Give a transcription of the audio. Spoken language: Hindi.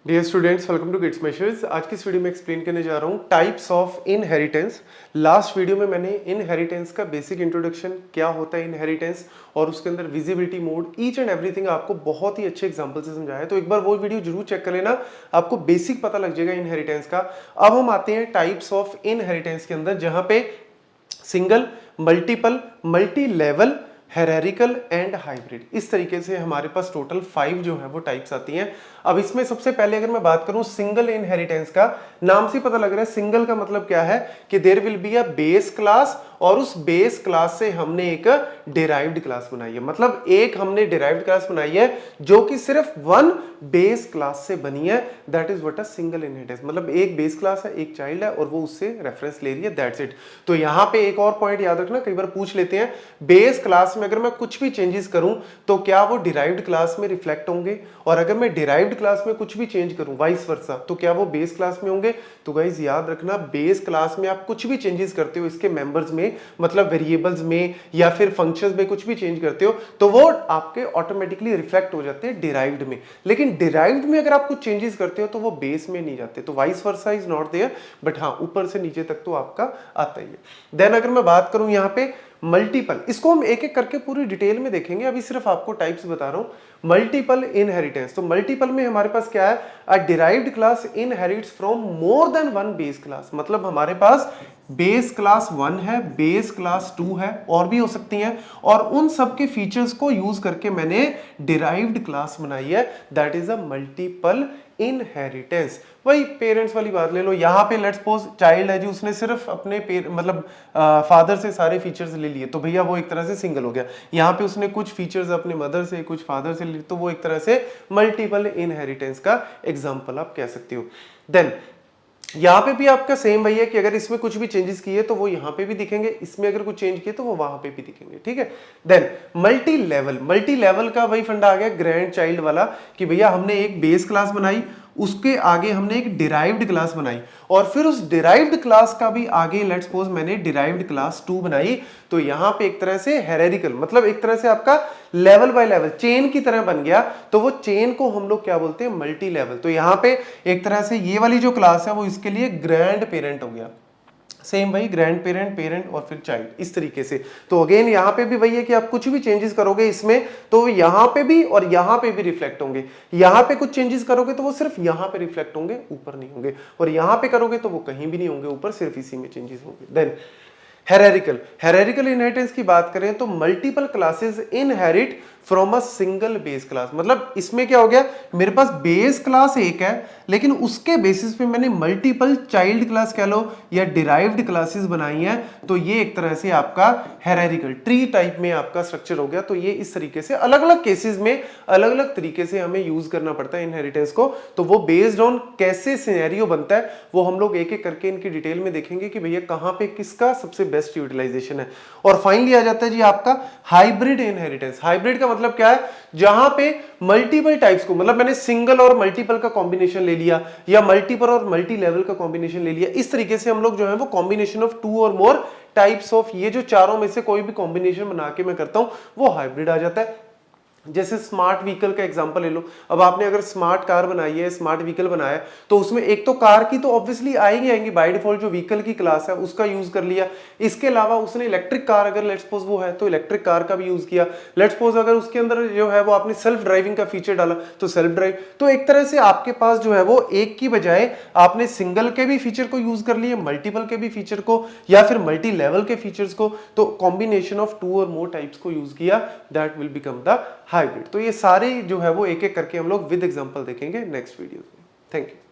Dear students, welcome to kids measures. आज की इस वीडियो में एक्सप्लेन करने जा रहा हूँ types of inheritance. Last video में मैंने इनहेरिटेंस का बेसिक इंट्रोडक्शन, क्या होता है इनहेरिटेंस और उसके अंदर visibility mode, each and everything आपको बहुत ही अच्छे एग्जांपल से समझाया है। तो एक बार वो वीडियो जरूर चेक कर लेना, आपको बेसिक पता लग जाएगा इनहेरिटेंस का। अब हम आते हैं टाइप्स ऑफ इनहेरिटेंस के अंदर, जहां पे single, multiple, multi level, hierarchical and hybrid, इस तरीके से हमारे पास टोटल 5 जो है वो टाइप्स आती हैं। अब इसमें सबसे पहले अगर मैं बात करूं सिंगल इनहेरिटेंस का, नाम से पता लग रहा है सिंगल का मतलब क्या है कि there will be a base class और उस बेस क्लास से हमने एक डिराइव्ड क्लास बनाई है। मतलब एक हमने डिराइव्ड क्लास बनाई है जो कि सिर्फ वन बेस क्लास से बनी है, that is what a single inheritance. मतलब एक बेस क्लास है, एक चाइल्ड है और वो उससे रेफरेंस ले रही है, दैट्स इट। तो यहां पे एक और पॉइंट याद रखना, कई बार पूछ लेते हैं बेस क्लास में अगर मैं कुछ भी चेंजेस करूं तो क्या वो डिराइव्ड क्लास में रिफ्लेक्ट होंगे, और अगर मैं डिराइव्ड क्लास में कुछ भी चेंज करूं वाइस वर्सा तो क्या वो बेस क्लास में होंगे। तो गाइस याद रखना, बेस क्लास में आप कुछ भी चेंजेस करते हो इसके मेंबर्स में, मतलब वेरिएबल्स में या फिर फंक्शंस में कुछ भी चेंज करते हो तो वो आपके ऑटोमेटिकली रिफ्लेक्ट हो जाते हैं डिराइव्ड में। लेकिन डिराइव्ड में अगर आप कुछ चेंजेस करते हो तो वो बेस में नहीं जाते, तो vice versa is not there, but हाँ ऊपर से नीचे तक तो आपका आता ही है। देन अगर मैं बात करूं यहाँ पे मल्टीपल, इसको हम एक एक करके पूरी डिटेल में देखेंगे, अभी सिर्फ आपको टाइप्स बता रहा हूं। मल्टीपल इनहेरिटेंस, तो मल्टीपल में हमारे पास क्या है, अ derived class inherits from more than one base class. मतलब हमारे पास बेस क्लास 1 है, बेस क्लास 2 है, और भी हो सकती हैं, और उन सब के फीचर्स को यूज करके मैंने डिराइव्ड क्लास बनाई है, that is a multiple inheritance. वही पेरेंट्स वाली बात ले लो, यहाँ पे लेट्स सपोज चाइल्ड है जी, उसने सिर्फ अपने मतलब फादर से सारे फीचर्स ले लिए, तो भैया वो एक तरह से सिंगल हो गया। यहाँ पे उसने कुछ फीचर्स अपने मदर से कुछ फादर से लिए, तो वो एक तरह से मल्टीपल इनहेरिटेंस का एग्जाम्पल आप कह सकते हो। देन यहाँ पे भी आपका सेम वही है कि अगर इसमें कुछ भी चेंजेस किए तो वो यहाँ पे भी दिखेंगे, इसमें अगर कुछ चेंज किए तो वो वहां पे भी दिखेंगे, ठीक है। Then multi level, multi level का वही फंडा आ गया ग्रैंड चाइल्ड वाला, कि भैया हमने एक बेस क्लास बनाई, उसके आगे हमने एक डिराइव्ड क्लास बनाई, और फिर उस डिराइव्ड क्लास का भी आगे लेट्स सपोज मैंने डिराइव्ड क्लास 2 बनाई। तो यहां पे एक तरह से हेरेरिकल, मतलब एक तरह से आपका लेवल बाय लेवल चेन की तरह बन गया, तो वो चेन को हम लोग क्या बोलते हैं, मल्टी लेवल। तो यहां पे एक तरह से ये वाली जो क्लास है वो इसके लिए ग्रैंड पेरेंट हो गया, सेम भाई ग्रैंड पेरेंट, पेरेंट और फिर चाइल्ड, इस तरीके से। तो अगेन यहाँ पे भी वही है कि आप कुछ भी चेंजेस करोगे इसमें तो यहाँ पे भी और यहाँ पे भी रिफ्लेक्ट होंगे। यहाँ पे कुछ चेंजेस करोगे तो वो सिर्फ यहाँ पे रिफ्लेक्ट होंगे, ऊपर नहीं होंगे, और यहाँ पे करोगे तो वो कहीं भी नहीं होंगे ऊपर, सिर्फ इसी में चेंजेस होंगे। देन हेरेरिकल, हेरेरिकल इनहेरिटेंस की बात करें तो multiple classes inherit from a single base class. मतलब इसमें क्या हो गया, मेरे पास बेस क्लास एक है लेकिन उसके बेसिस पे मैंने मल्टीपल चाइल्ड क्लास कह लो या डिराइव्ड क्लासेस बनाई हैं, तो ये एक तरह से आपका हेरेरिकल ट्री टाइप में आपका स्ट्रक्चर हो गया। तो ये इस तरीके से अलग अलग केसेस में अलग अलग तरीके से हमें यूज करना पड़ता है इनहेरिटेंस को। तो वो बेस्ड ऑन कैसे सिनेरियो बनता है वो हम लोग एक एक करके इनकी डिटेल में देखेंगे कि भैया कहां पे किसका सबसे बेस्ट यूटिलाइजेशन है। और फाइनली आ जाता है जी आपका हाइब्रिड इनहेरिटेंस। हाइब्रिड का मतलब क्या है, जहां पे मल्टीपल टाइप्स को, मतलब मैंने सिंगल और मल्टीपल का कॉम्बिनेशन ले लिया या मल्टीपल और मल्टी लेवल का कॉम्बिनेशन ले लिया, इस तरीके से हम लोग जो है वो कॉम्बिनेशन ऑफ 2 और मोर टाइप्स ऑफ, ये जो चारों में से कोई भी कॉम्बिनेशन बना के मैं करता हूं वो हाइब्रिड आ जाता है। जैसे स्मार्ट व्हीकल का एग्जांपल ले लो, अब आपने अगर स्मार्ट कार बनाई है, स्मार्ट व्हीकल बनाया है, तो उसमें एक तो कार की तो ऑब्वियसली आएंगी बाय डिफॉल्ट, जो व्हीकल की क्लास है उसका यूज कर लिया। इसके अलावा उसने इलेक्ट्रिक कार अगर लेट्स सपोज वो है तो इलेक्ट्रिक कार का भी यूज किया। लेट्स सपोज अगर उसके अंदर जो है वो आपने सेल्फ ड्राइविंग का फीचर डाला तो सेल्फ ड्राइव। तो एक तरह से आपके पास जो है वो एक की बजाय आपने सिंगल के भी फीचर को यूज कर लिए, मल्टीपल के भी फीचर को, या फिर मल्टी लेवल के फीचर्स को, तो कॉम्बिनेशन ऑफ 2 और मोर टाइप्स को यूज किया, that will become the hybrid. तो ये सारे जो है वो एक एक करके हम लोग विद एग्जांपल देखेंगे नेक्स्ट वीडियो में। Thank you.